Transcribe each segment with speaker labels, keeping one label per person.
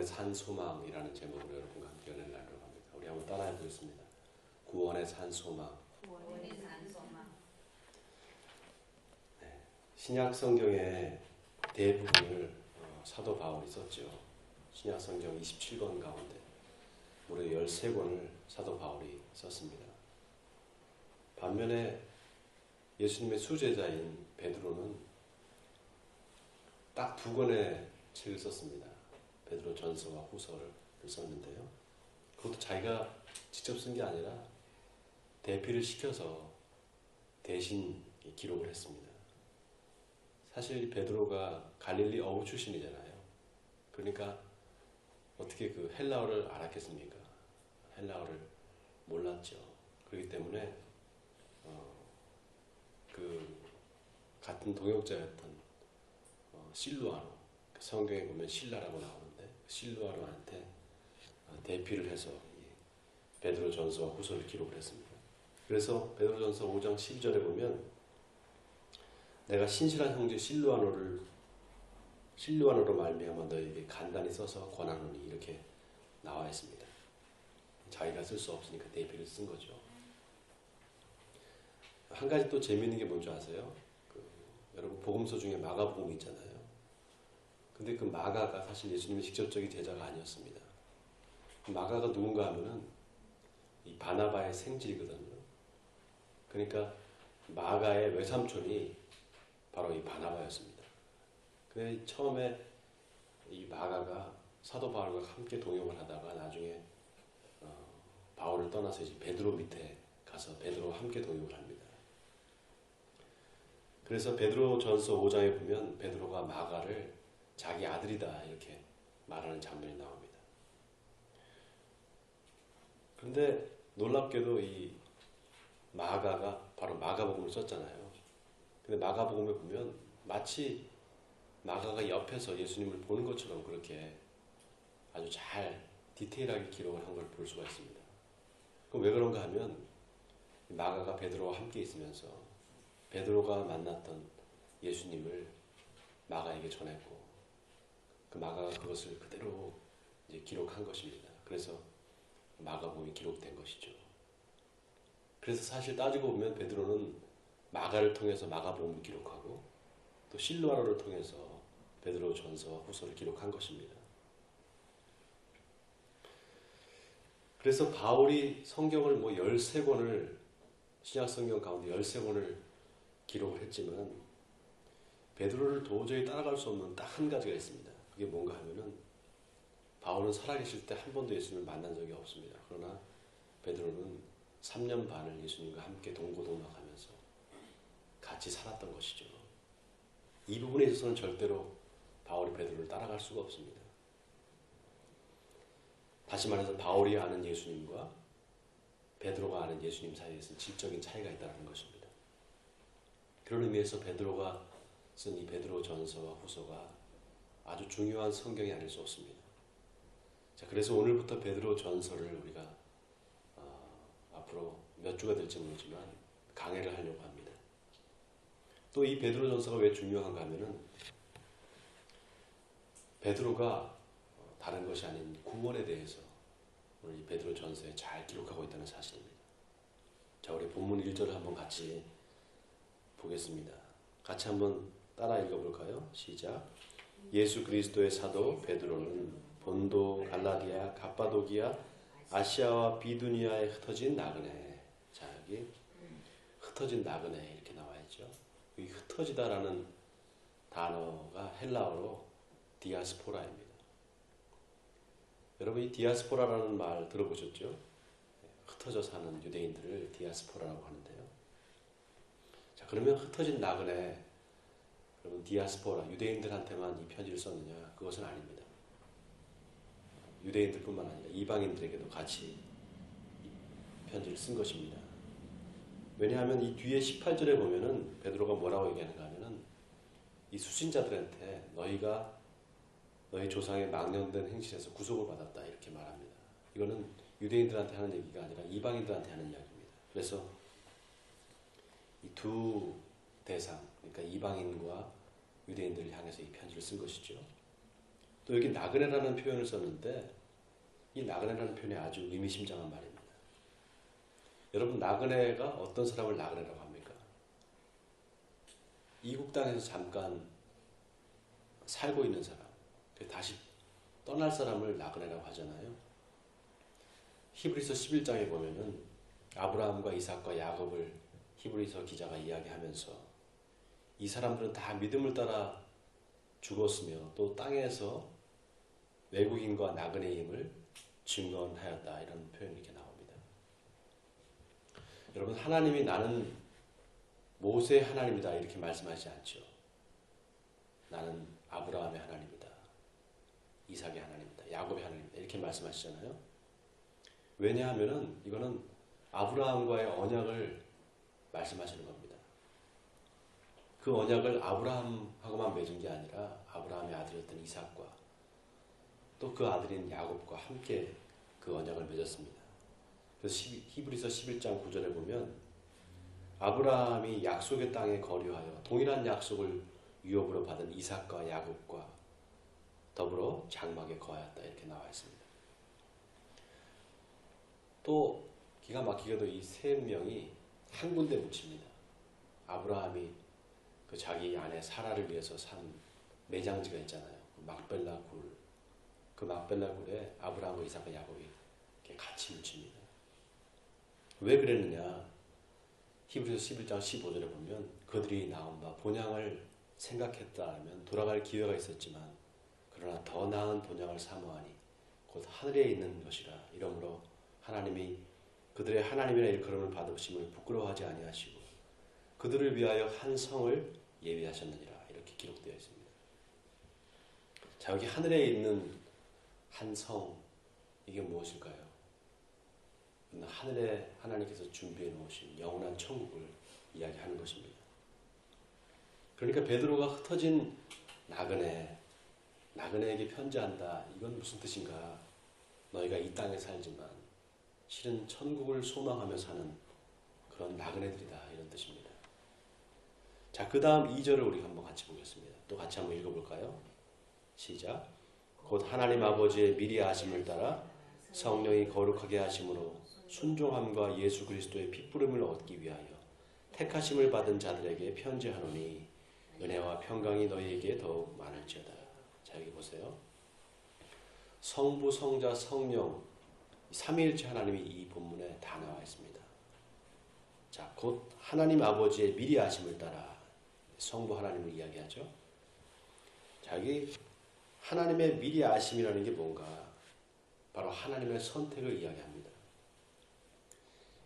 Speaker 1: 구원의 산 소망이라는 제목으로 여러분과 함께 연애를 나누려고 합니다. 우리 한번 따라해 보겠습니다. 구원의 산 소망.
Speaker 2: 구원의 산 소망.
Speaker 1: 네, 신약 성경의 대부분을 사도 바울이 썼죠. 신약 성경 27권 가운데 무려 13권을 사도 바울이 썼습니다. 반면에 예수님의 수제자인 베드로는 딱 2권의 책을 썼습니다. 베드로 전서와 후서를 썼는데요. 그것도 자기가 직접 쓴 게 아니라 대피를 시켜서 대신 기록을 했습니다. 사실 베드로가 갈릴리 어부 출신이잖아요. 그러니까 어떻게 그 헬라어를 알았겠습니까? 헬라어를 몰랐죠. 그렇기 때문에 그 같은 동역자였던 실루아노, 성경에 보면 실라라고 나오는데 실루아노한테 대피를 해서 베드로 전서와 후서를 기록을 했습니다. 그래서 베드로 전서 5장 12절에 보면 내가 신실한 형제 실루아노로 말미암아 너에게 간단히 써서 권하노니 이렇게 나와 있습니다. 자기가 쓸 수 없으니까 대피를 쓴 거죠. 한 가지 또 재미있는 게 뭔지 아세요? 여러분 복음서 중에 마가복음 있잖아요. 근데 그 마가가 사실 예수님의 직접적인 제자가 아니었습니다. 마가가 누군가 하면은 이 바나바의 생질이거든요. 그러니까 마가의 외삼촌이 바로 이 바나바였습니다. 근데 처음에 이 마가가 사도 바울과 함께 동역을 하다가 나중에 바울을 떠나서 이제 베드로 밑에 가서 베드로와 함께 동역을 합니다. 그래서 베드로 전서 5장에 보면 베드로가 마가를 자기 아들이다 이렇게 말하는 장면이 나옵니다. 그런데 놀랍게도 이 마가가 바로 마가복음을 썼잖아요. 근데 마가복음에 보면 마치 마가가 옆에서 예수님을 보는 것처럼 그렇게 아주 잘 디테일하게 기록을 한 걸 볼 수가 있습니다. 그럼 왜 그런가 하면 마가가 베드로와 함께 있으면서 베드로가 만났던 예수님을 마가에게 전했고 그 마가가 그것을 그대로 이제 기록한 것입니다. 그래서 마가복음이 기록된 것이죠. 그래서 사실 따지고 보면 베드로는 마가를 통해서 마가복음을 기록하고 또 실루아노를 통해서 베드로 전서와 후서를 기록한 것입니다. 그래서 바울이 성경을 13권을 신약 성경 가운데 13권을 기록을 했지만 베드로를 도저히 따라갈 수 없는 딱 한 가지가 있습니다. 그게 뭔가 하면은 바울은 살아계실 때 한 번도 예수님을 만난 적이 없습니다. 그러나 베드로는 3년 반을 예수님과 함께 동고동락하면서 같이 살았던 것이죠. 이 부분에 있어서는 절대로 바울이 베드로를 따라갈 수가 없습니다. 다시 말해서 바울이 아는 예수님과 베드로가 아는 예수님 사이에서는 질적인 차이가 있다는 것입니다. 그런 의미에서 베드로가 쓴 이 베드로 전서와 후서가 아주 중요한 성경이 아닐 수 없습니다. 자, 그래서 오늘부터 베드로 전서를 우리가 앞으로 몇 주가 될지 모르지만 강해를 하려고 합니다. 또 이 베드로 전서가 왜 중요한가 하면은 베드로가 다른 것이 아닌 구원에 대해서 오늘 이 베드로 전서에 잘 기록하고 있다는 사실입니다. 자, 우리 본문 1절을 한번 같이 보겠습니다. 같이 한번 따라 읽어볼까요? 시작. 예수 그리스도의 사도 베드로는 본도, 갈라디아, 갑바도기아, 아시아와 비두니아에 흩어진 나그네. 자, 여기 흩어진 나그네 이렇게 나와 있죠. 이 흩어지다라는 단어가 헬라어로 디아스포라입니다. 여러분 이 디아스포라라는 말 들어보셨죠? 흩어져 사는 유대인들을 디아스포라라고 하는데요. 자, 그러면 흩어진 나그네, 여러분 디아스포라, 유대인들한테만 이 편지를 썼느냐? 그것은 아닙니다. 유대인들뿐만 아니라 이방인들에게도 같이 이 편지를 쓴 것입니다. 왜냐하면 이 뒤에 18절에 보면은 베드로가 뭐라고 얘기하는가 하면은 이 수신자들한테 너희가 너희 조상의 망령된 행실에서 구속을 받았다 이렇게 말합니다. 이거는 유대인들한테 하는 얘기가 아니라 이방인들한테 하는 이야기입니다. 그래서 이 두 대상, 그러니까 이방인과 유대인들을 향해서 이 편지를 쓴 것이죠. 또 여기 나그네라는 표현을 썼는데 이 나그네라는 표현이 아주 의미심장한 말입니다. 여러분, 나그네가 어떤 사람을 나그네라고 합니까? 이국 땅에서 잠깐 살고 있는 사람, 다시 떠날 사람을 나그네라고 하잖아요. 히브리서 11장에 보면은 아브라함과 이삭과 야곱을 히브리서 기자가 이야기하면서 이 사람들은 다 믿음을 따라 죽었으며 또 땅에서 외국인과 나그네임을 증언하였다, 이런 표현이 이렇게 나옵니다. 여러분, 하나님이 나는 모세의 하나님이다 이렇게 말씀하지 않죠. 나는 아브라함의 하나님이다, 이삭의 하나님이다, 야곱의 하나님이다 이렇게 말씀하시잖아요. 왜냐하면은 이거는 아브라함과의 언약을 말씀하시는 겁니다. 그 언약을 아브라함하고만 맺은 게 아니라 아브라함의 아들이었던 이삭과 또 그 아들인 야곱과 함께 그 언약을 맺었습니다. 그래서 히브리서 11장 9절에 보면 아브라함이 약속의 땅에 거류하여 동일한 약속을 유업으로 받은 이삭과 야곱과 더불어 장막에 거하였다 이렇게 나와 있습니다. 또 기가 막히게도 이 세 명이 한 군데 묻힙니다. 아브라함이 그 자기 아내 사라를 위해서 산 매장지가 있잖아요. 막벨라 굴. 그 막벨라 굴에 아브라함과 이삭과 야곱이 이렇게 같이 묻힙니다. 왜 그랬느냐? 히브리서 11장 15절에 보면 그들이 나온 바 본향을 생각했다면 돌아갈 기회가 있었지만 그러나 더 나은 본향을 사모하니 곧 하늘에 있는 것이라. 이러므로 하나님이 그들의 하나님이라 일컬음을 받으심을 부끄러워하지 아니하시고 그들을 위하여 한 성을 예비하셨느니라. 이렇게 기록되어 있습니다. 자, 여기 하늘에 있는 한 성, 이게 무엇일까요? 하늘에 하나님께서 준비해 놓으신 영원한 천국을 이야기하는 것입니다. 그러니까 베드로가 흩어진 나그네에게 편지한다. 이건 무슨 뜻인가? 너희가 이 땅에 살지만 실은 천국을 소망하며 사는 그런 나그네들이다, 이런 뜻입니다. 자, 그 다음 2절을 우리 한번 같이 보겠습니다. 또 같이 한번 읽어볼까요? 시작. 곧 하나님 아버지의 미리 아심을 따라 성령이 거룩하게 하심으로 순종함과 예수 그리스도의 핏부름을 얻기 위하여 택하심을 받은 자들에게 편지하노니 은혜와 평강이 너희에게 더욱 많을지어다. 자, 여기 보세요. 성부, 성자, 성령 삼위일체 하나님이 이 본문에 다 나와 있습니다. 자, 곧 하나님 아버지의 미리 아심을 따라 성부 하나님을 이야기하죠. 자, 여기 하나님의 미리 아심이라는 게 뭔가? 바로 하나님의 선택을 이야기합니다.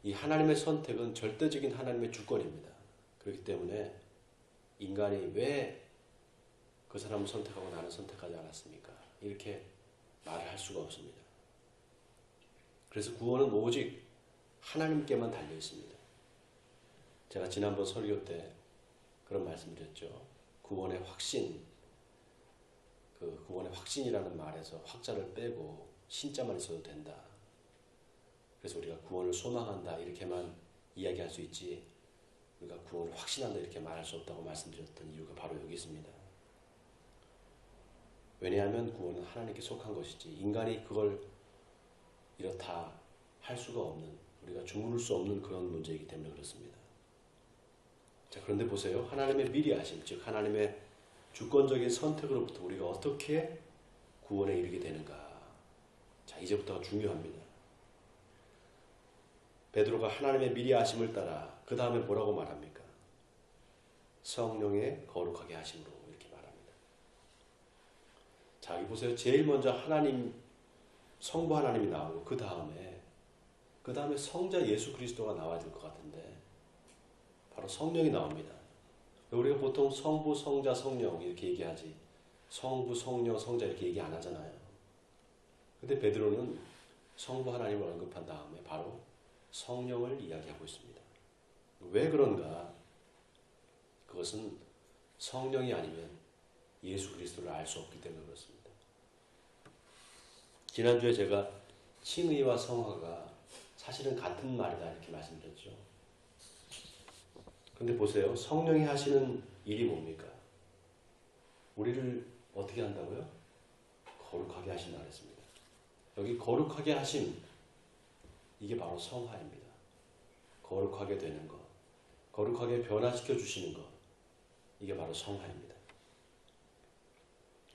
Speaker 1: 이 하나님의 선택은 절대적인 하나님의 주권입니다. 그렇기 때문에 인간이 왜 그 사람을 선택하고 나는 선택하지 않았습니까? 이렇게 말을 할 수가 없습니다. 그래서 구원은 오직 하나님께만 달려 있습니다. 제가 지난번 설교 때 그런 말씀드렸죠. 구원의 확신, 그 구원의 확신이라는 말에서 확자를 빼고 신자만 있어도 된다. 그래서 우리가 구원을 소망한다 이렇게만 이야기할 수 있지 우리가 구원을 확신한다 이렇게 말할 수 없다고 말씀드렸던 이유가 바로 여기 있습니다. 왜냐하면 구원은 하나님께 속한 것이지 인간이 그걸 이렇다 할 수가 없는, 우리가 주무를 수 없는 그런 문제이기 때문에 그렇습니다. 자, 그런데 보세요. 하나님의 미리 아심, 즉 하나님의 주권적인 선택으로부터 우리가 어떻게 구원에 이르게 되는가. 자, 이제부터가 중요합니다. 베드로가 하나님의 미리 아심을 따라 그 다음에 뭐라고 말합니까? 성령의 거룩하게 하심으로 이렇게 말합니다. 자, 여기 보세요. 제일 먼저 하나님, 성부 하나님이 나오고 그 다음에 성자 예수 그리스도가 나와야 될 것 같은데 바로 성령이 나옵니다. 우리가 보통 성부, 성자, 성령 이렇게 얘기하지 성부, 성령, 성자 이렇게 얘기 안 하잖아요. 근데 베드로는 성부 하나님을 언급한 다음에 바로 성령을 이야기하고 있습니다. 왜 그런가? 그것은 성령이 아니면 예수 그리스도를 알 수 없기 때문에 그렇습니다. 지난주에 제가 칭의와 성화가 사실은 같은 말이다 이렇게 말씀드렸죠. 근데 보세요. 성령이 하시는 일이 뭡니까? 우리를 어떻게 한다고요? 거룩하게 하신다 그랬습니다. 여기 거룩하게 하심, 이게 바로 성화입니다. 거룩하게 되는 것, 거룩하게 변화시켜 주시는 것, 이게 바로 성화입니다.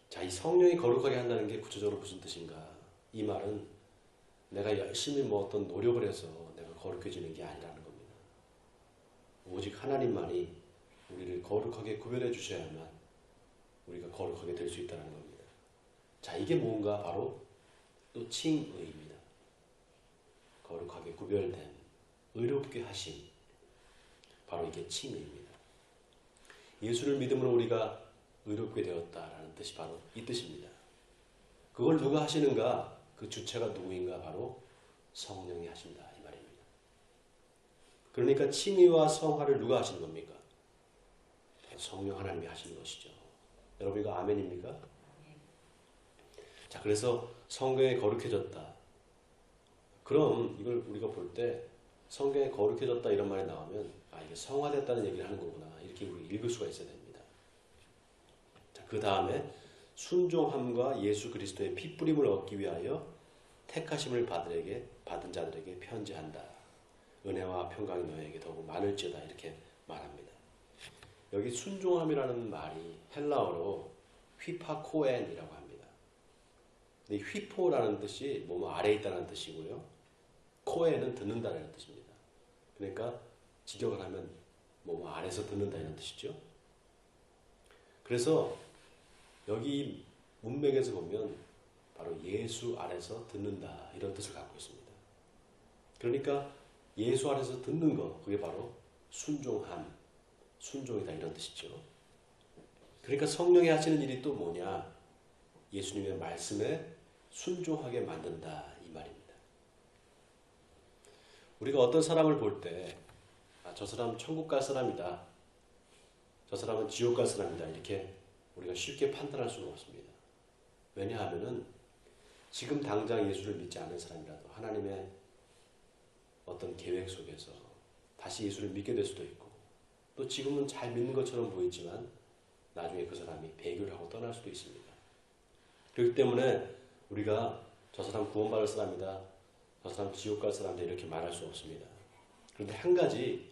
Speaker 1: 자, 이 성령이 거룩하게 한다는 게 구체적으로 무슨 뜻인가? 이 말은 내가 열심히 뭐 어떤 노력을 해서 내가 거룩해지는 게 아니라는 겁니다. 오직 하나님만이 우리를 거룩하게 구별해 주셔야만 우리가 거룩하게 될 수 있다는 겁니다. 자, 이게 뭔가 바로 또 칭의입니다. 거룩하게 구별된, 의롭게 하심, 바로 이게 칭의입니다. 예수를 믿음으로 우리가 의롭게 되었다라는 뜻이 바로 이 뜻입니다. 그걸 누가 하시는가? 그 주체가 누구인가? 바로 성령이 하신다 이 말입니다. 그러니까 칭의와 성화를 누가 하시는 겁니까? 성령 하나님이 하시는 것이죠. 여러분 이거 아멘입니까? 자, 그래서 성경에 거룩해졌다. 그럼 이걸 우리가 볼 때 성경에 거룩해졌다 이런 말이 나오면 이게 성화됐다는 얘기를 하는 거구나 이렇게 우리 읽을 수가 있어야 됩니다. 자, 그 다음에 순종함과 예수 그리스도의 피뿌림을 얻기 위하여 택하심을 받은 자들에게 편지한다. 은혜와 평강이 너에게 더욱 많을지어다 이렇게 말합니다. 여기 순종함이라는 말이 헬라어로 휘파코엔이라고 합니다. 이 휘포라는 뜻이 뭐뭐 아래에 있다는 뜻이고요. 코엔은 듣는다는 뜻입니다. 그러니까 직역을 하면 뭐뭐 아래서 듣는다 이런 뜻이죠. 그래서 여기 문맥에서 보면 바로 예수 아래서 듣는다 이런 뜻을 갖고 있습니다. 그러니까 예수 아래서 듣는 것, 그게 바로 순종함, 순종이다 이런 뜻이죠. 그러니까 성령이 하시는 일이 또 뭐냐? 예수님의 말씀에 순종하게 만든다 이 말입니다. 우리가 어떤 사람을 볼 때 저 사람 천국 갈 사람이다, 저 사람은 지옥 갈 사람이다 이렇게 우리가 쉽게 판단할 수는 없습니다. 왜냐하면은 지금 당장 예수를 믿지 않는 사람이라도 하나님의 어떤 계획 속에서 다시 예수를 믿게 될 수도 있고, 또 지금은 잘 믿는 것처럼 보이지만 나중에 그 사람이 배교를 하고 떠날 수도 있습니다. 그렇기 때문에 우리가 저 사람 구원받을 사람이다, 저 사람 지옥 갈 사람이다 이렇게 말할 수 없습니다. 그런데 한 가지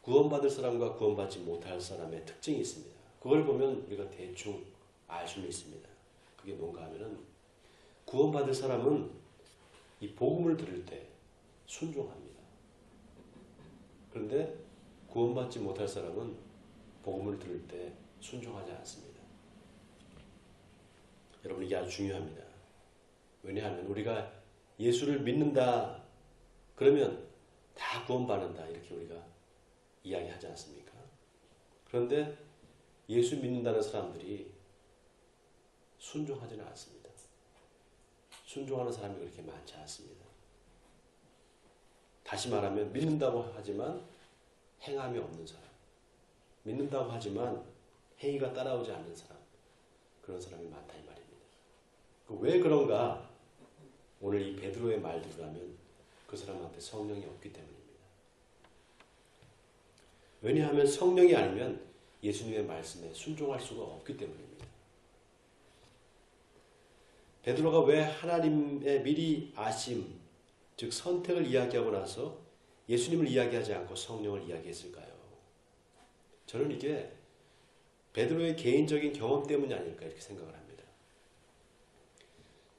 Speaker 1: 구원받을 사람과 구원받지 못할 사람의 특징이 있습니다. 그걸 보면 우리가 대충 알 수는 있습니다. 그게 뭔가 하면은 구원받을 사람은 이 복음을 들을 때 순종합니다. 그런데 구원받지 못할 사람은 복음을 들을 때 순종하지 않습니다. 여러분 이게 아주 중요합니다. 왜냐하면 우리가 예수를 믿는다 그러면 다 구원받는다 이렇게 우리가 이야기하지 않습니까? 그런데 예수 믿는다는 사람들이 순종하지는 않습니다. 순종하는 사람이 그렇게 많지 않습니다. 다시 말하면 믿는다고 하지만 행함이 없는 사람, 믿는다고 하지만 행위가 따라오지 않는 사람, 그런 사람이 많다 이 말입니다. 왜 그런가? 오늘 이 베드로의 말대로 하면 그 사람한테 성령이 없기 때문입니다. 왜냐하면 성령이 아니면 예수님의 말씀에 순종할 수가 없기 때문입니다. 베드로가 왜 하나님의 미리 아심, 즉 선택을 이야기하고 나서 예수님을 이야기하지 않고 성령을 이야기했을까요? 저는 이게 베드로의 개인적인 경험 때문이 아닐까 이렇게 생각을 합니다.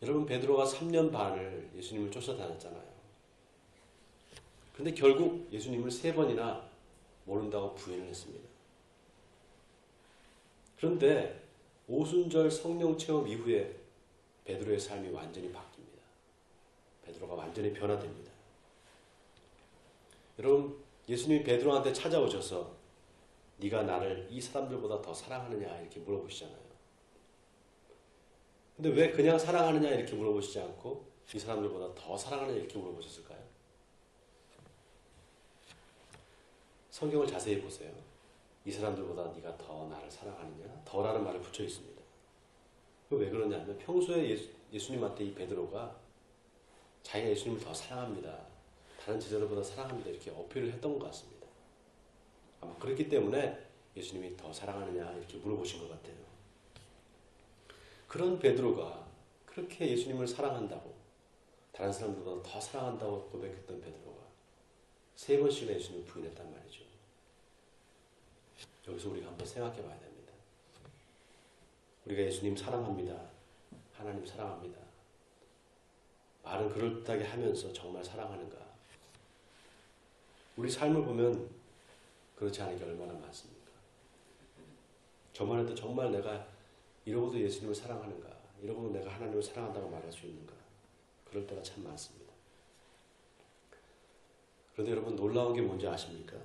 Speaker 1: 여러분 베드로가 3년 반을 예수님을 쫓아다녔잖아요. 그런데 결국 예수님을 3번이나 모른다고 부인을 했습니다. 그런데 오순절 성령 체험 이후에 베드로의 삶이 완전히 바뀝니다. 베드로가 완전히 변화됩니다. 여러분 예수님이 베드로한테 찾아오셔서 네가 나를 이 사람들보다 더 사랑하느냐 이렇게 물어보시잖아요. 근데 왜 그냥 사랑하느냐 이렇게 물어보시지 않고 이 사람들보다 더 사랑하느냐 이렇게 물어보셨을까요? 성경을 자세히 보세요. 이 사람들보다 네가 더 나를 사랑하느냐? 더라는 말을 붙여 있습니다. 왜 그러냐면 평소에 예수님한테 이 베드로가 자기가 예수님을 더 사랑합니다, 다른 제자들보다 사랑합니다 이렇게 어필을 했던 것 같습니다. 아마 그렇기 때문에 예수님이 더 사랑하느냐 이렇게 물어보신 것 같아요. 그런 베드로가 그렇게 예수님을 사랑한다고, 다른 사람들보다 더 사랑한다고 고백했던 베드로가 3번씩이나 예수님을 부인했단 말이죠. 여기서 우리가 한번 생각해 봐야 됩니다. 우리가 예수님 사랑합니다. 하나님 사랑합니다. 말은 그럴듯하게 하면서 정말 사랑하는가? 우리 삶을 보면 그렇지 않은 게 얼마나 많습니까? 저만 해도 정말 내가 이러고도 예수님을 사랑하는가? 이러고도 내가 하나님을 사랑한다고 말할 수 있는가? 그럴 때가 참 많습니다. 그런데 여러분 놀라운 게 뭔지 아십니까?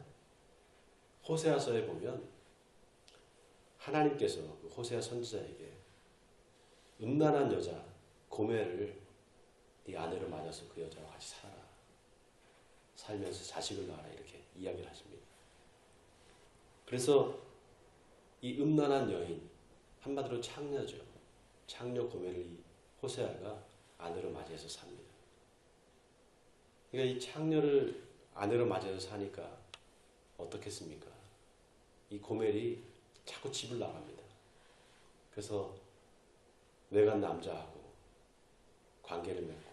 Speaker 1: 호세아서에 보면 하나님께서 호세아 선지자에게 음란한 여자 고멜을 네 아내로 맞아서 그 여자와 같이 살아라. 살면서 자식을 낳아라. 이렇게 이야기를 하십니다. 그래서 이 음란한 여인, 한마디로 창녀죠. 창녀 고멜을 이 호세아가 아내로 맞이해서 삽니다. 그러니까 이 창녀를 아내로 맞이해서 사니까 어떻겠습니까? 이 고멜이 자꾸 집을 나갑니다. 그래서 외간 남자하고 관계를 맺고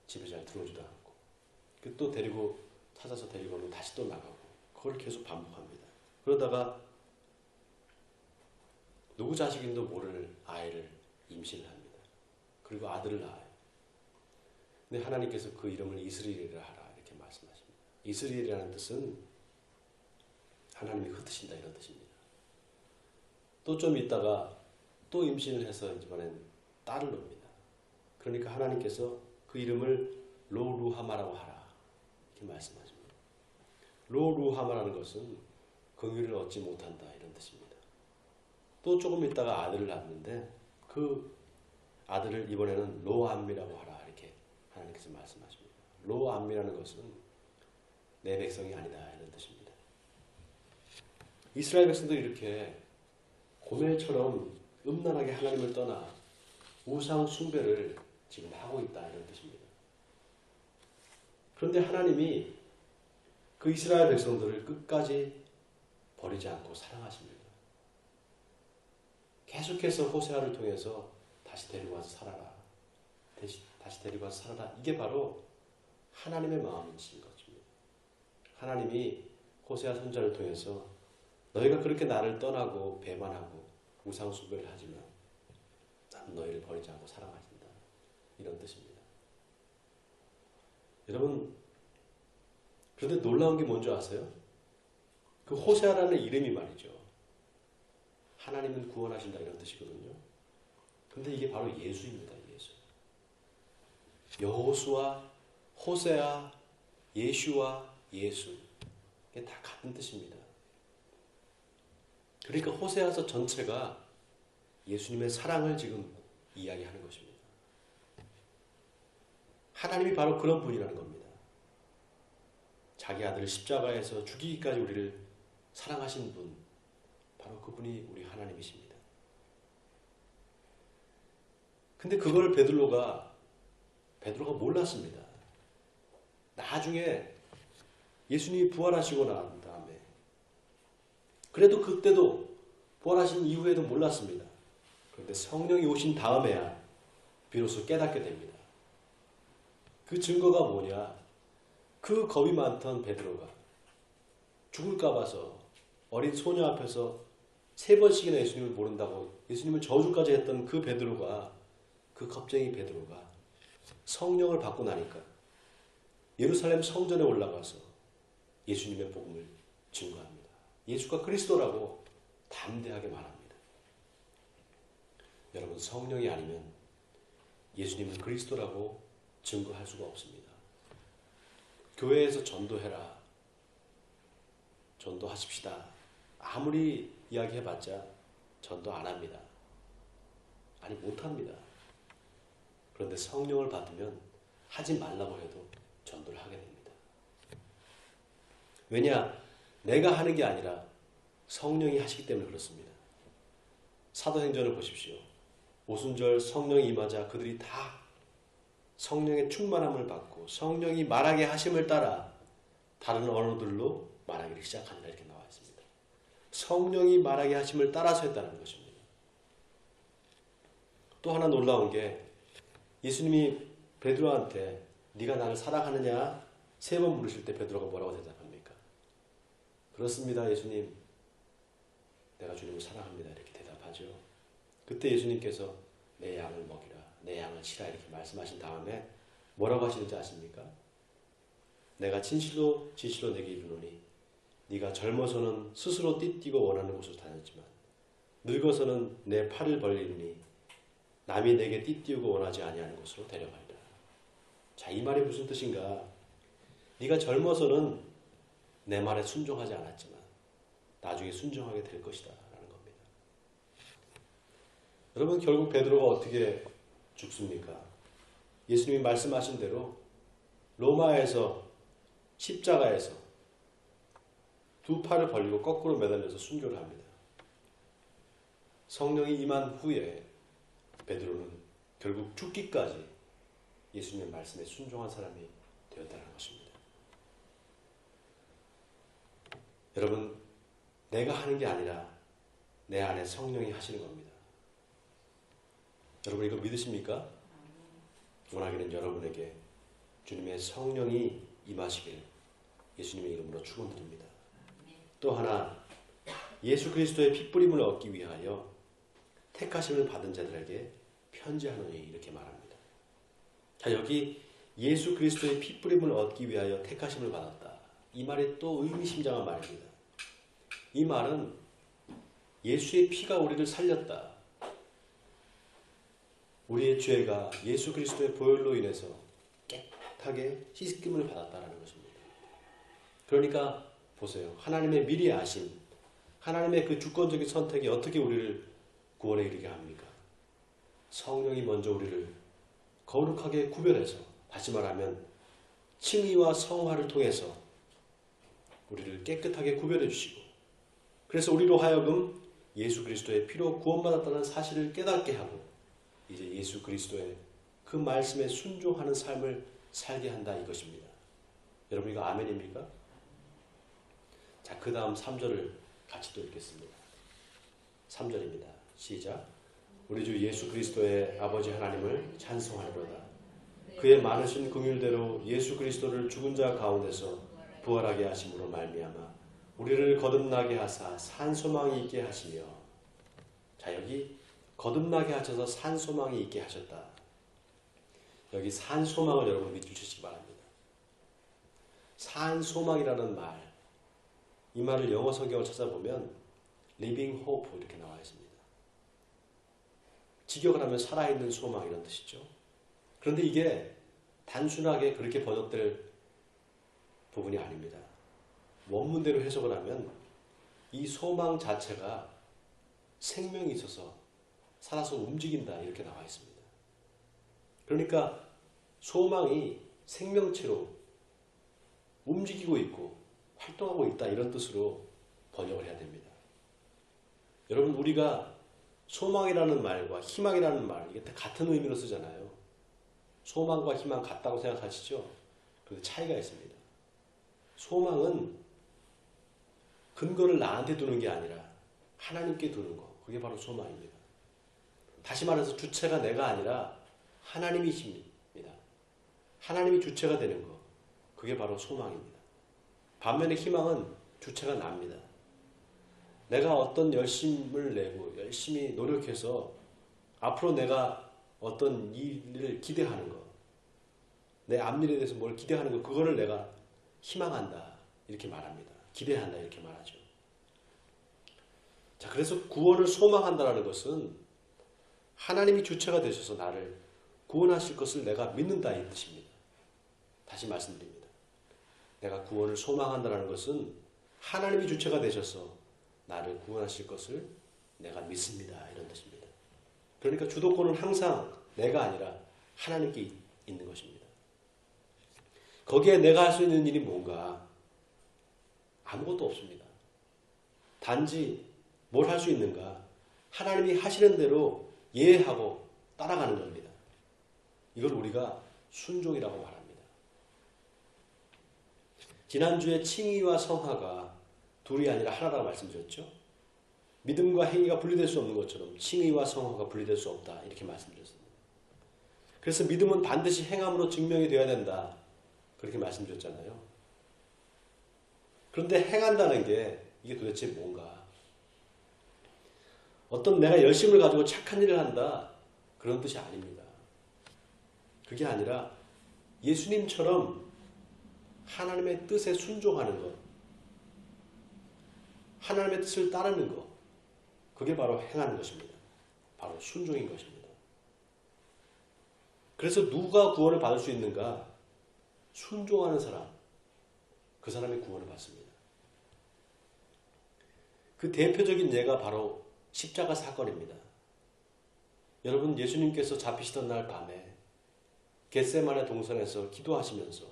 Speaker 1: 집에 잘 들어오지도 않고 또 찾아서 데리고 오면 다시 또 나가고 그걸 계속 반복합니다. 그러다가 누구 자식인도 모를 아이를 임신을 합니다. 그리고 아들을 낳아요. 근데 하나님께서 그 이름을 이스라엘이라 하라 이렇게 말씀하십니다. 이스라엘이라는 뜻은 하나님이 흩으신다 이런 뜻입니다. 또 좀 있다가 또 임신을 해서 이번엔 딸을 낳습니다. 그러니까 하나님께서 그 이름을 로루하마라고 하라 이렇게 말씀하십니다. 로루하마라는 것은 긍휼을 얻지 못한다 이런 뜻입니다. 또 조금 있다가 아들을 낳는데 그 아들을 이번에는 로암미라고 하라 이렇게 하나님께서 말씀하십니다. 로암미라는 것은 내 백성이 아니다 이런 뜻입니다. 이스라엘 백성들이 이렇게 고멜처럼 음란하게 하나님을 떠나 우상 숭배를 지금 하고 있다 이런 뜻입니다. 그런데 하나님이 그 이스라엘 백성들을 끝까지 버리지 않고 사랑하십니다. 계속해서 호세아를 통해서 다시 데리고 와서 살아라. 다시 데리고 와서 살아라. 이게 바로 하나님의 마음이신 것입니다. 하나님이 호세아 선지자를 통해서 너희가 그렇게 나를 떠나고 배반하고 우상 숭배를 하지만 나는 너희를 버리지 않고 사랑하신다. 이런 뜻입니다. 여러분, 그런데 놀라운 게 뭔지 아세요? 그 호세아라는 이름이 말이죠. 하나님은 구원하신다 이런 뜻이거든요. 근데 이게 바로 예수입니다. 예수. 여호수아, 호세아, 예슈와 예수. 이게 다 같은 뜻입니다. 그러니까 호세아서 전체가 예수님의 사랑을 지금 이야기하는 것입니다. 하나님이 바로 그런 분이라는 겁니다. 자기 아들을 십자가에서 죽이기까지 우리를 사랑하신 분, 바로 그분이 우리 하나님이십니다. 근데 그걸 베드로가 몰랐습니다. 나중에 예수님이 부활하시고 난 다음에 그래도 그때도 부활하신 이후에도 몰랐습니다. 그런데 성령이 오신 다음에야 비로소 깨닫게 됩니다. 그 증거가 뭐냐? 그 겁이 많던 베드로가 죽을까 봐서 어린 소녀 앞에서 3번씩이나 예수님을 모른다고 예수님을 저주까지 했던 그 베드로가, 그 겁쟁이 베드로가 성령을 받고 나니까 예루살렘 성전에 올라가서 예수님의 복음을 증거합니다. 예수가 그리스도라고 담대하게 말합니다. 여러분, 성령이 아니면 예수님은 그리스도라고 증거할 수가 없습니다. 교회에서 전도해라, 전도하십시다. 아무리 이야기해봤자 전도 안 합니다. 아니, 못합니다. 그런데 성령을 받으면 하지 말라고 해도 전도를 하게 됩니다. 왜냐? 내가 하는 게 아니라 성령이 하시기 때문에 그렇습니다. 사도행전을 보십시오. 오순절 성령이 임하자 그들이 다 성령의 충만함을 받고 성령이 말하게 하심을 따라 다른 언어들로 말하기를 시작한다 이렇게 나와 있습니다. 성령이 말하게 하심을 따라서 했다는 것입니다. 또 하나 놀라운 게 예수님이 베드로한테 네가 나를 사랑하느냐 3번 물으실 때 베드로가 뭐라고 대답합니까? 그렇습니다, 예수님. 내가 주님을 사랑합니다. 이렇게 대답하죠. 그때 예수님께서 내 양을 먹이라, 내 양을 치라 이렇게 말씀하신 다음에 뭐라고 하시는지 아십니까? 내가 진실로 내게 이르노니 네가 젊어서는 스스로 띠뛰고 원하는 곳을 다녔지만 늙어서는 내 팔을 벌리니 남이 내게 띠뛰고 원하지 아니하는 곳으로 데려가리라. 자, 이 말이 무슨 뜻인가? 네가 젊어서는 내 말에 순종하지 않았지만 나중에 순종하게 될 것이다 라는 겁니다. 여러분, 결국 베드로가 어떻게 죽습니까? 예수님이 말씀하신 대로 로마에서 십자가에서 2 팔을 벌리고 거꾸로 매달려서 순교를 합니다. 성령이 임한 후에 베드로는 결국 죽기까지 예수님의 말씀에 순종한 사람이 되었다는 것입니다. 여러분, 내가 하는 게 아니라 내 안에 성령이 하시는 겁니다. 여러분, 이거 믿으십니까? 원하기는 여러분에게 주님의 성령이 임하시길 예수님의 이름으로 축원드립니다. 또 하나, 예수 그리스도의 핏부림을 얻기 위하여 택하심을 받은 자들에게 편지하노니 이렇게 말합니다. 자, 여기 예수 그리스도의 핏부림을 얻기 위하여 택하심을 받았다. 이 말이 또 의미심장한 말입니다. 이 말은 예수의 피가 우리를 살렸다. 우리의 죄가 예수 그리스도의 보혈로 인해서 깨끗하게 씻김을 받았다는 것입니다. 그러니까 보세요. 하나님의 미리 아심, 하나님의 그 주권적인 선택이 어떻게 우리를 구원에 이르게 합니까? 성령이 먼저 우리를 거룩하게 구별해서, 다시 말하면 칭의와 성화를 통해서 우리를 깨끗하게 구별해 주시고, 그래서 우리로 하여금 예수 그리스도의 피로 구원받았다는 사실을 깨닫게 하고 이제 예수 그리스도의 그 말씀에 순종하는 삶을 살게 한다 이것입니다. 여러분, 이거 아멘입니까? 자, 그 다음 3절을 같이 또 읽겠습니다. 3절입니다. 시작. 우리 주 예수 그리스도의 아버지 하나님을 찬송하리로다. 그의 많으신 긍휼대로 예수 그리스도를 죽은 자 가운데서 부활하게 하심으로 말미암아 우리를 거듭나게 하사 산소망이 있게 하시며, 자, 여기 거듭나게 하셔서 산소망이 있게 하셨다. 여기 산소망을 여러분 믿으시기 바랍니다. 산소망이라는 말, 이 말을 영어 성경을 찾아보면 living hope 이렇게 나와 있습니다. 직역을 하면 살아있는 소망 이런 뜻이죠. 그런데 이게 단순하게 그렇게 번역될 부분이 아닙니다. 원문대로 해석을 하면 이 소망 자체가 생명이 있어서 살아서 움직인다 이렇게 나와 있습니다. 그러니까 소망이 생명체로 움직이고 있고 활동하고 있다 이런 뜻으로 번역을 해야 됩니다. 여러분, 우리가 소망이라는 말과 희망이라는 말, 이게 다 같은 의미로 쓰잖아요. 소망과 희망 같다고 생각하시죠? 그런데 차이가 있습니다. 소망은 근거를 나한테 두는 게 아니라 하나님께 두는 거, 그게 바로 소망입니다. 다시 말해서 주체가 내가 아니라 하나님이십니다. 하나님이 주체가 되는 거, 그게 바로 소망입니다. 반면에 희망은 주체가 납니다. 내가 어떤 열심을 내고 열심히 노력해서 앞으로 내가 어떤 일을 기대하는 거, 내 앞일에 대해서 뭘 기대하는 거, 그거를 내가 희망한다 이렇게 말합니다. 기대한다 이렇게 말하죠. 자, 그래서 구원을 소망한다는 것은 하나님이 주체가 되셔서 나를 구원하실 것을 내가 믿는다 이 뜻입니다. 다시 말씀드립니다. 내가 구원을 소망한다는 것은 하나님이 주체가 되셔서 나를 구원하실 것을 내가 믿습니다 이런 뜻입니다. 그러니까 주도권은 항상 내가 아니라 하나님께 있는 것입니다. 거기에 내가 할 수 있는 일이 뭔가? 아무것도 없습니다. 단지 뭘 할 수 있는가? 하나님이 하시는 대로 예하고 따라가는 겁니다. 이걸 우리가 순종이라고 말합니다. 지난주에 칭의와 성화가 둘이 아니라 하나라고 말씀드렸죠. 믿음과 행위가 분리될 수 없는 것처럼 칭의와 성화가 분리될 수 없다 이렇게 말씀드렸습니다. 그래서 믿음은 반드시 행함으로 증명이 되어야 된다. 그렇게 말씀드렸잖아요. 그런데 행한다는 게 이게 도대체 뭔가? 어떤 내가 열심을 가지고 착한 일을 한다. 그런 뜻이 아닙니다. 그게 아니라 예수님처럼 하나님의 뜻에 순종하는 것, 하나님의 뜻을 따르는 것, 그게 바로 행하는 것입니다. 바로 순종인 것입니다. 그래서 누가 구원을 받을 수 있는가? 순종하는 사람, 그 사람이 구원을 받습니다. 그 대표적인 예가 바로 십자가 사건입니다. 여러분, 예수님께서 잡히시던 날 밤에 겟세마네 동산에서 기도하시면서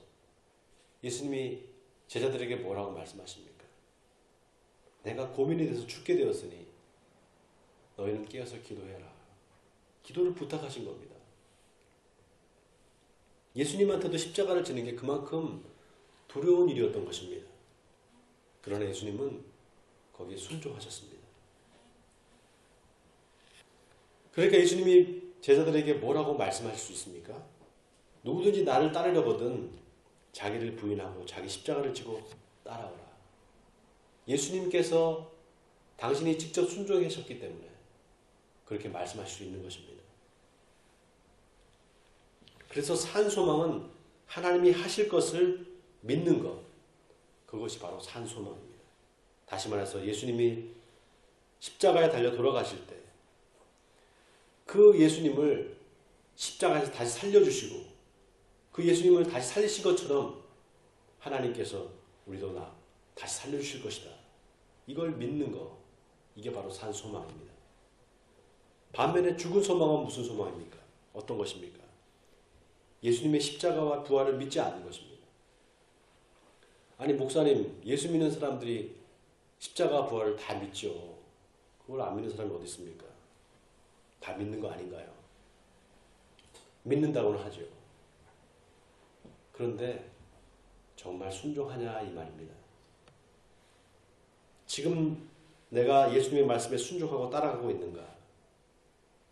Speaker 1: 예수님이 제자들에게 뭐라고 말씀하십니까? 내가 고민이 돼서 죽게 되었으니 너희는 깨어서 기도해라. 기도를 부탁하신 겁니다. 예수님한테도 십자가를 지는 게 그만큼 두려운 일이었던 것입니다. 그러나 예수님은 거기에 순종하셨습니다. 그러니까 예수님이 제자들에게 뭐라고 말씀하실 수 있습니까? 누구든지 나를 따르려거든 자기를 부인하고 자기 십자가를 지고 따라오라. 예수님께서 당신이 직접 순종하셨기 때문에 그렇게 말씀하실 수 있는 것입니다. 그래서 산 소망은 하나님이 하실 것을 믿는 것, 그것이 바로 산 소망입니다. 다시 말해서 예수님이 십자가에 달려 돌아가실 때 그 예수님을 십자가에서 다시 살려주시고 그 예수님을 다시 살리신 것처럼 하나님께서 우리도 다시 살려주실 것이다. 이걸 믿는 것, 이게 바로 산 소망입니다. 반면에 죽은 소망은 무슨 소망입니까? 어떤 것입니까? 예수님의 십자가와 부활을 믿지 않는 것입니다. 아니 목사님, 예수 믿는 사람들이 십자가와 부활을 다 믿죠. 그걸 안 믿는 사람이 어디 있습니까? 다 믿는 거 아닌가요? 믿는다고는 하죠. 그런데 정말 순종하냐 이 말입니다. 지금 내가 예수님의 말씀에 순종하고 따라가고 있는가?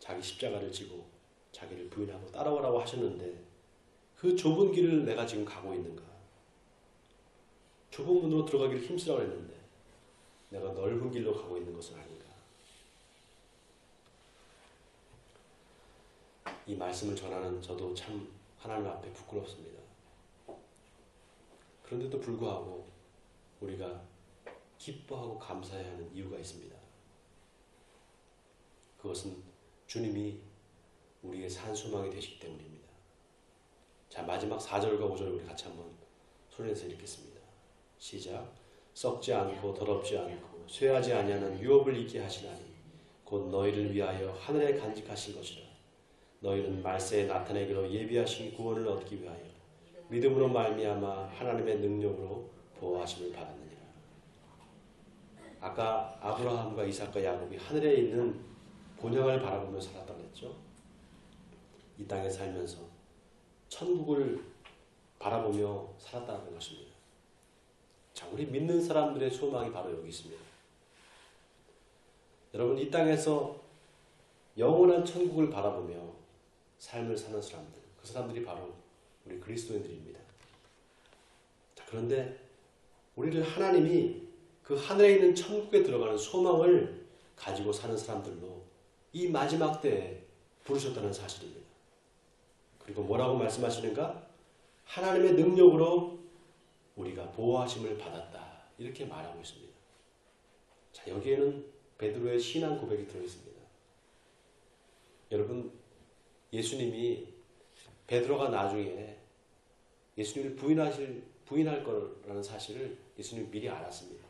Speaker 1: 자기 십자가를 지고 자기를 부인하고 따라오라고 하셨는데 그 좁은 길을 내가 지금 가고 있는가? 좁은 문으로 들어가기를 힘쓰라고 했는데 내가 넓은 길로 가고 있는 것은 아닌가? 이 말씀을 전하는 저도 참 하나님 앞에 부끄럽습니다. 그런데도 불구하고 우리가 기뻐하고 감사해야 하는 이유가 있습니다. 그것은 주님이 우리의 산 소망이 되시기 때문입니다. 자, 마지막 4절과 5절을 우리 같이 한번 손에서 읽겠습니다. 시작. 썩지 않고 더럽지 않고 쇠하지 아니하는 유업을 잊게 하시나니 곧 너희를 위하여 하늘에 간직하신 것이라. 너희는 말세에 나타내기로 예비하신 구원을 얻기 위하여 믿음으로 말미암아 하나님의 능력으로 보호하심을 받았느니라. 아까 아브라함과 이삭과 야곱이 하늘에 있는 본향을 바라보며 살았다고 했죠. 이 땅에 살면서 천국을 바라보며 살았다는 것입니다. 자, 우리 믿는 사람들의 소망이 바로 여기 있습니다. 여러분, 이 땅에서 영원한 천국을 바라보며 삶을 사는 사람들, 그 사람들이 바로 우리 그리스도인들입니다. 자, 그런데 우리를 하나님이 그 하늘에 있는 천국에 들어가는 소망을 가지고 사는 사람들로 이 마지막 때에 부르셨다는 사실입니다. 그리고 뭐라고 말씀하시는가? 하나님의 능력으로 우리가 보호하심을 받았다. 이렇게 말하고 있습니다. 자, 여기에는 베드로의 신앙 고백이 들어있습니다. 여러분, 예수님이 베드로가 나중에 예수님을 부인할 거라는 사실을 예수님이 미리 알았습니다.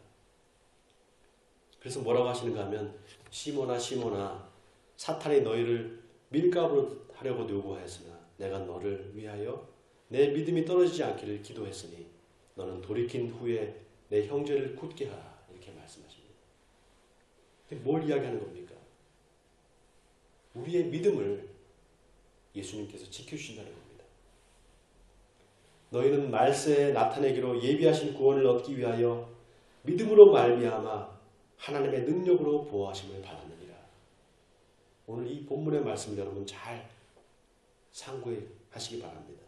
Speaker 1: 그래서 뭐라고 하시는가 하면 시몬아 시몬아 사탄이 너희를 밀가부로 하려고 요구하였으나 내가 너를 위하여 내 믿음이 떨어지지 않기를 기도했으니 너는 돌이킨 후에 내 형제를 굳게 하라. 이렇게 말씀하십니다. 근데 뭘 이야기하는 겁니까? 우리의 믿음을 예수님께서 지켜주신다는 겁니다. 너희는 말세에 나타내기로 예비하신 구원을 얻기 위하여 믿음으로 말미암아 하나님의 능력으로 보호하심을 받았느니라. 오늘 이 본문의 말씀을 여러분 잘 상고하시기 바랍니다.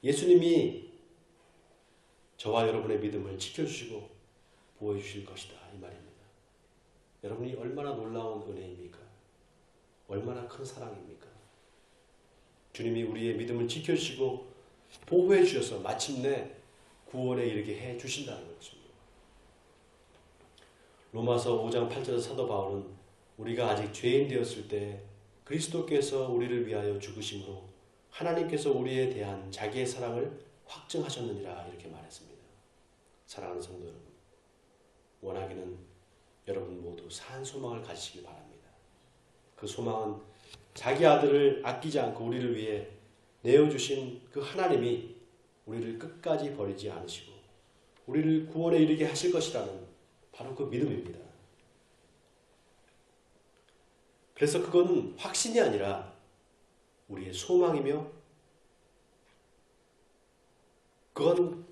Speaker 1: 예수님이 저와 여러분의 믿음을 지켜주시고 보호해 주실 것이다 이 말입니다. 여러분이 얼마나 놀라운 은혜입니까? 얼마나 큰 사랑입니까? 주님이 우리의 믿음을 지켜주시고 보호해 주셔서 마침내 구원에 이르게 해 주신다는 것입니다. 로마서 5장 8절에서 사도 바울은 우리가 아직 죄인 되었을 때 그리스도께서 우리를 위하여 죽으심으로 하나님께서 우리에 대한 자기의 사랑을 확증하셨느니라 이렇게 말했습니다. 사랑하는 성도 여러분, 원하기는 여러분 모두 산 소망을 가지시길 바랍니다. 그 소망은 자기 아들을 아끼지 않고 우리를 위해 내어주신 그 하나님이 우리를 끝까지 버리지 않으시고 우리를 구원에 이르게 하실 것이라는 바로 그 믿음입니다. 그래서 그건 확신이 아니라 우리의 소망이며 그건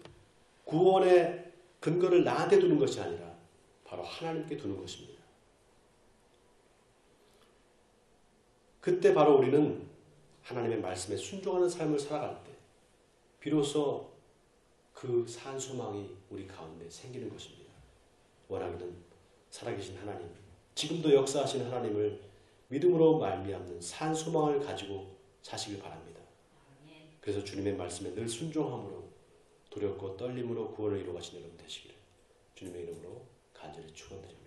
Speaker 1: 구원의 근거를 나한테 두는 것이 아니라 바로 하나님께 두는 것입니다. 그때 바로 우리는 하나님의 말씀에 순종하는 삶을 살아갈 때 비로소 그 산 소망이 우리 가운데 생기는 것입니다. 원하기는 살아계신 하나님, 지금도 역사하시는 하나님을 믿음으로 말미암는 산 소망을 가지고 사시길 바랍니다. 그래서 주님의 말씀에 늘 순종함으로 두렵고 떨림으로 구원을 이루어 가신 여러분 되시기를 주님의 이름으로 간절히 축원드립니다.